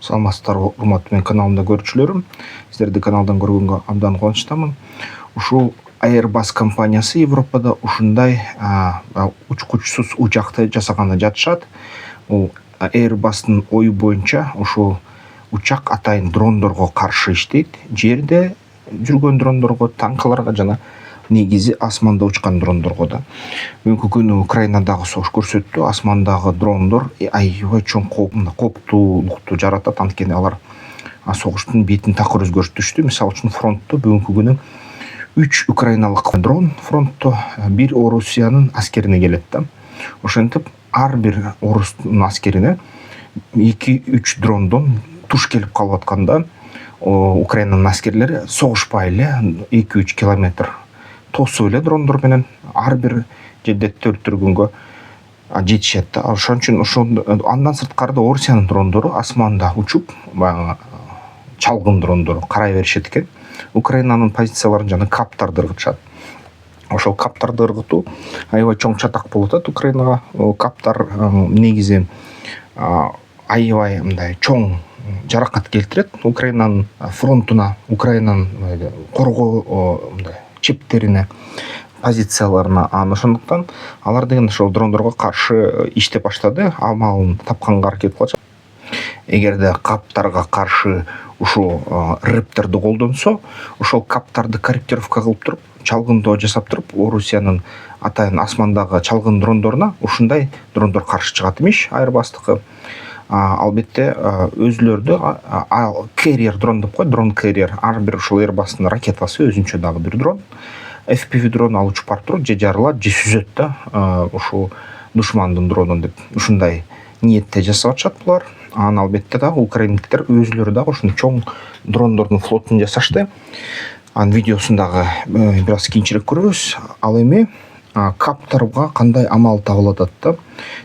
Саламатсыздар, урматтуу менин каналымда көрүүчүлөрүм. Сиздерди каналдан көргөнгө абдан кубанычтамын. Ушул Airbus компаниясы Европада ушундай учкучсуз учакты жасаганды жатышат. Бул Airbus'тын ою боюнча ушул учак атайын дрондорго каршы иштейт. Жерде жүргөн дрондорго, танкаларга жана негизи асманда учкан дрондорго да. Бүгүнкү күнү Украинадагы согуш көрсөттү. Асмандагы дрондор аябай чоң кооптуулукту жаратат, анткени алар согуштун бетин такыр өзгөртүштү. Мисалы үчүн фронтто бүгүнкү күнү 3 украиналык дрон фронтто, бир Орусиянын аскерине келет да. Ошентип ар бир орустун аскерине 2-3 дрондон туш келип калып атканда, Украинанын аскерлери согушпай эле 2-3 километр тосуп эле дрондор менен ар бир жендетти өлтүргөнгө жетишет да. Ошон үчүн андан сырткары Орусиянын дрондору асманда учуп, чалгын дрондору карай беришет экен. Украинанын позицияларын жана каптарды ыргытышат. Ошол каптарды ыргытуу аябай чоң чатак болуп атат Украинага. Каптар негизи аябай мындай чоң жаракат келтирет Украинанын фронтуна, Украинанын коргоо чептерине, позицияларына. Ошондуктан алар деген ошол дрондорго каршы иштеп баштады, амалын тапканга аракет кылышат. Эгерде каптарга каршы ушул рэптерди колдонсо, ошол каптарды корректировка кылып туруп, чалгындоо жасап туруп, Орусиянын атайын асмандагы чалгын дрондоруна ушундай дрондор каршы чыгат имиш, Airbus'тыкы. Албетте өзүлөрдү carrier дрон деп коет, дрон carrier. Ар бир ушул Airbus'тын ракетасы өзүнчө дагы бир дрон. FPV дрон ал учуп барып туруп, же жарылат, же сүзөт да, ушул душмандын дронун деп ушундай ниетте жасап атышат булар. Анан албетте дагы украиндиктер өзүлөрү дагы ушундай чоң дрондордун флотун жасашты. Анын видеосун дагы бир аз кийинчерээк көрөбүз. Ал эми каптарга кандай амал табылып атат да.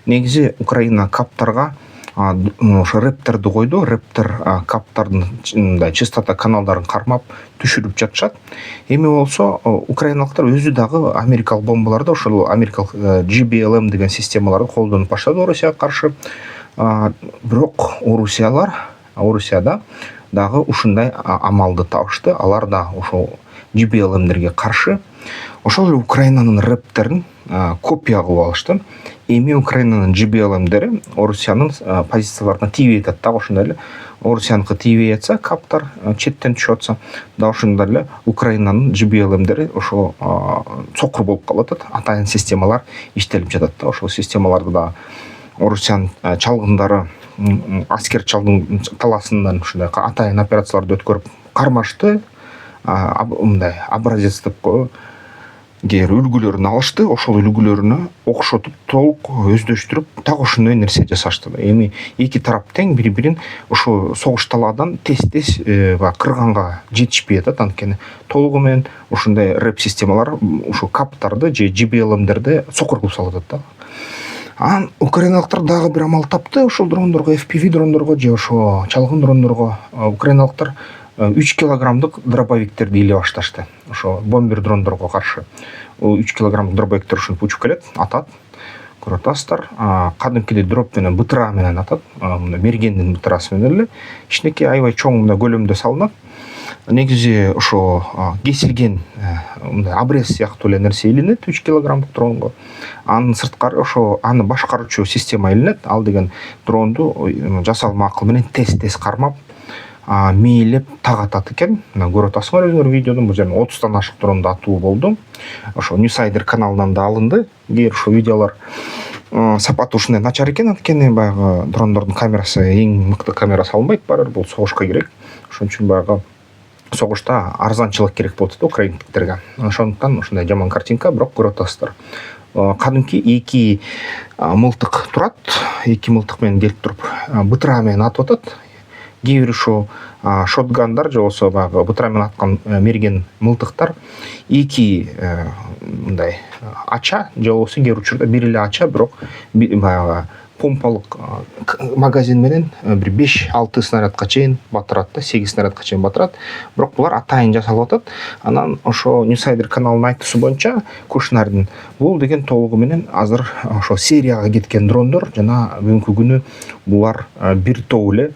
Негизи Украина каптарга ошо рэптерди койду. Рэптер каптардын мындай частота каналдарын кармап түшүрүп жатышат. Эми болсо украиналыктар өзү дагы америкалык бомбаларды, ошол америкалык GBLM деген системаларды колдонуп баштады Орусияга каршы. Бирок Орусияда дагы ушундай амалды табышты. Алар да ошол GBLM'дерге каршы ошол Украинанын рэптерин копия кылып алышты. Эми Украинанын GBLM'дери Орусиянын позицияларына тийбей атат да, ошондой эле Орусияныкы тийбей атса, каптар четтен түшүп атса, да ошондой эле Украинанын GBLM'дери ошо сокур болуп калып атат. Атайын системалар иштелип жатат да. Ошол системаларды да Орусиянын чалгындары аскер чалгын таласынан ушундай атайын операцияларды өткөрүп кармашты. Мындай образец деп коебу, үлгүлөрүн алышты, ошол үлгүлөрүнө окшотуп, толук өздөштүрүп, так ошондой нерсе жасашты. Эми эки тарап тең бири-бирин ошо согуш талаадан тез-тез кырганга жетишпей атат, анткени толугу менен ушундай рэп системалар ушул каптарды же GBLM'дерди сокур кылып салып атат да. Анан украиналыктар дагы бир амал тапты. Ошол дрондорго, FPV дрондорго же ошо чалгын дрондорго украиналыктар 3 килограммдык дробовиктерди иле башташты. Ошо бомбер дрондорго каршы 3 килограммдык дробовиктер ушинтип учуп келет, атат. Көрүп атасыздар. Кадимкидей дроп менен, бытыра менен атат. Мергендин бытырасы менен эле кичинекей аябай чоң мындай көлөмдө салынат. Негизи ошо кесилген мындай обрез сыяктуу эле нерсе илинет 3 килограммдык дронго. Анын сырткары ошо аны башкаруучу система илинет. Ал деген дронду жасалма акыл менен тез-тез кармап, мээлеп тагатат экен. Көрүп атасыңар өзүңөр видеодон. Бул жерде 30тан ашык дронду атуу болду. Ошо Newsider каналынан да алынды. Эгер ошо видеолор сапаты ушундай начар экен, анткени баягы дрондордун камерасы эң мыкты камера салынбайт, баары бул согушка керек. Ошон үчүн баягы согушта арзанчылык керек болот да украиндиктерге. Ошондуктан ушундай жаман картинка, бирок көрүп атасыздар. Кадимки 2 мылтык турат. 2 мылтык менен келип туруп бытыра менен атып атат. Кээ бир ушул шотгандар же болсо баягы бытыра менен аткан мерген мылтыктар 2 мындай ача же болбосо кээ бир учурда бир эле ача, бирок баягы помпалык магазин менен бир 5-6 снарядка чейин батырат да, 8 снарядка чейин батырат. Бирок булар атайын жасалып атат. Анан ошо Newsider каналынын айтуусу боюнча, Кушнардын бул деген толугу менен азыр ошо серияга кеткен дрондор жана бүгүнкү күнү булар бир топ эле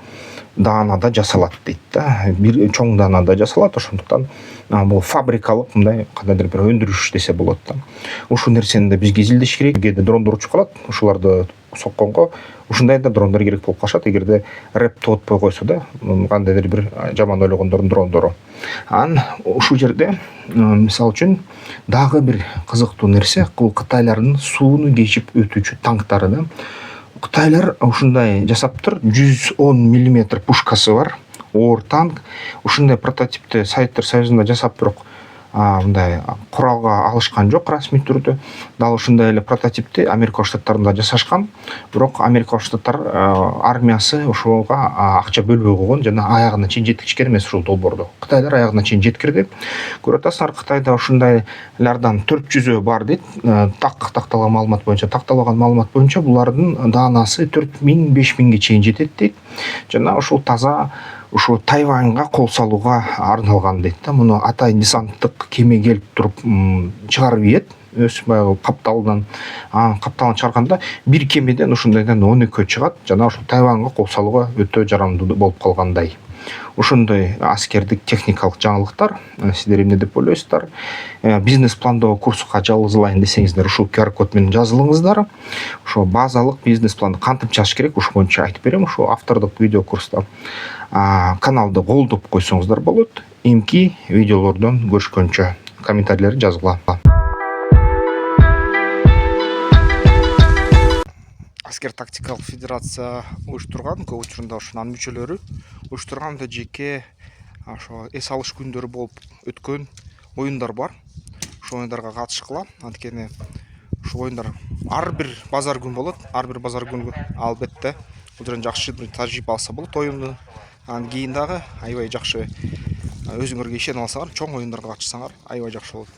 даанада жасалат дейт да. Бир чоң даанада жасалат, ошондуктан бул фабрикалык мындай кандайдыр бир өндүрүш десе болот да. Ушул нерсени да бизге изилдеш керек. Кээде дрондор учуп калат, ушуларды сокконго ушундай да дрондор керек болуп калышат. Эгерде рэпти отпой койсо да, кандайдыр бир жаман ойлогондордун дрондору. Ушул жерде мисалы үчүн дагы бир кызыктуу нерсе, бул Кытайлардын сууну кечип өтүүчү танктары да. Кытайлар ушундай жасаптыр, 110 мм пушкасы бар, оор танк. Ушундай прототипти Советтер Союзунда жасап, бирок мындай куралга алышкан жок расмий түрдө. Дал ушундай эле прототипти Америка Штаттарында жасашкан, бирок Америка Штаттар армиясы ошого акча бөлбөй койгон жана аягына чейин жеткичкен эмес ушул долбоорду. Кытайлар аягына чейин жеткирди. Көрүп атасыңар, Кытайда ушундайлардан 400 бар дейт. Такталган маалымат боюнча булардын даанасы 4000-5000ге чейин жетет дейт. Жана ушул таза ушу Тайваньга кол салууга арналган дейт да. Муну атайын десанттык кеме келип туруп чыгарып ийет. Өз баягы капталдан чыгарганда бир кемеден ушундайдан 12 чыгат, жана ушул Тайваньга кол салууга өтө жарамдуу болуп калгандай. Ошондой аскердик техникалык жаңылыктар сиздер эмне деп ойлойсуздар? Бизнес пландоо курсуга жазылайын десеңиздер, ушул QR код менен жазылыңыздар. Ошо базалык бизнес планды кантип жазыш керек, ошол боюнча айтып берем ушул автордук видео курста. Каналды колдоп койсоңуздар болот. Эмки видеолордон көрүшкөнчө комментарийлерди жазгыла. Аскер тактикалык федерация уюштурган, көп учурунда ошонун мүчөлөрү уюштурган да жеке ошо эс алыш күндөрү болуп өткөн оюндар бар. Ошол оюндарга катышкыла. Анткени ушул оюндар ар бир базар күн болот. Ар бир базар күнү албетте бул жерден жакшы бир тажрыйба алса болот оюнду. Анан кийин дагы аябай жакшы өзүңөргө ишене алсаңар, чоң оюндарга катышсаңар аябай жакшы болот.